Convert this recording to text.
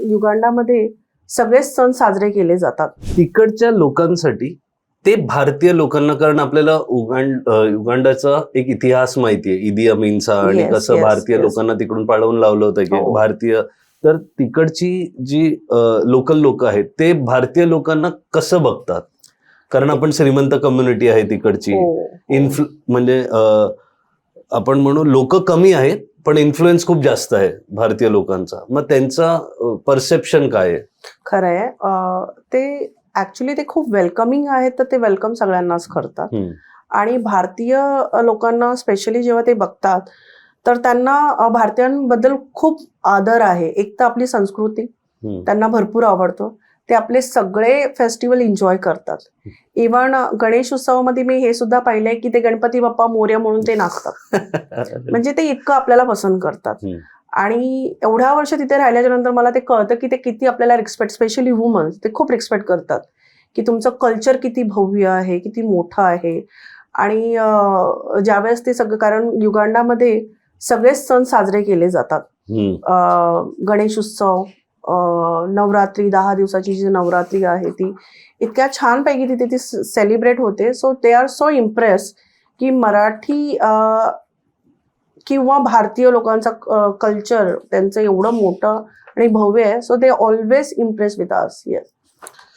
युगांडामध्ये सगळेच सण साजरे केले जातात. तिकडच्या लोकांसाठी ते भारतीय लोकांना, कारण आपल्याला युगांडाचा एक इतिहास माहितीये, इदी अमीनचा, आणि Yes, कसं yes, भारतीय yes. लोकांना तिकडून पळवून लावलं होतं की हो. भारतीय. तर तिकडची जी लोकल लोक आहेत ते भारतीय लोकांना कसं बघतात? कारण आपण श्रीमंत कम्युनिटी आहे तिकडची. हो. म्हणजे आपण म्हणू लोक कमी आहेत पण इन्फ्लुएन्स खूप जास्त आहे भारतीय लोकांचा. मग त्यांचा परसेप्शन काय आहे? खरंय. ते ऍक्च्युली ते खूप वेलकमिंग आहेत, तर ते वेलकम सगळ्यांनाच करतात. आणि भारतीय लोकांना स्पेशली जेव्हा ते बघतात तर त्यांना भारतीयांबद्दल खूप आदर आहे. एक तर आपली संस्कृती त्यांना भरपूर आवडतो. ते आपले सगळे फेस्टिवल एन्जॉय करतात. इव्हन गणेश उत्सवामध्ये मी हे सुद्धा पाहिलंय की ते गणपती बाप्पा मोरया म्हणून ते नाचतात. म्हणजे ते इतकं आपल्याला पसंत करतात. आणि एवढ्या वर्ष तिथे राहिल्याच्या नंतर मला ते कळतं की ते किती आपल्याला रिस्पेक्ट, स्पेशली वुमन्स, ते खूप रिस्पेक्ट करतात की तुमचं कल्चर किती भव्य आहे, किती मोठं आहे. आणि ज्यावेळेस ते सगळं, कारण युगांडामध्ये सगळेच सण साजरे केले जातात. गणेश उत्सव, नवरात्री, 10 दिवसाची जी नवरात्री आहे ती इतक्या छानपैकी तिथे ती सेलिब्रेट होते. So they are so impress की मराठी किंवा भारतीय लोकांचा कल्चर त्यांचं एवढं मोठं आणि भव्य आहे. So they always impress with us. Yes.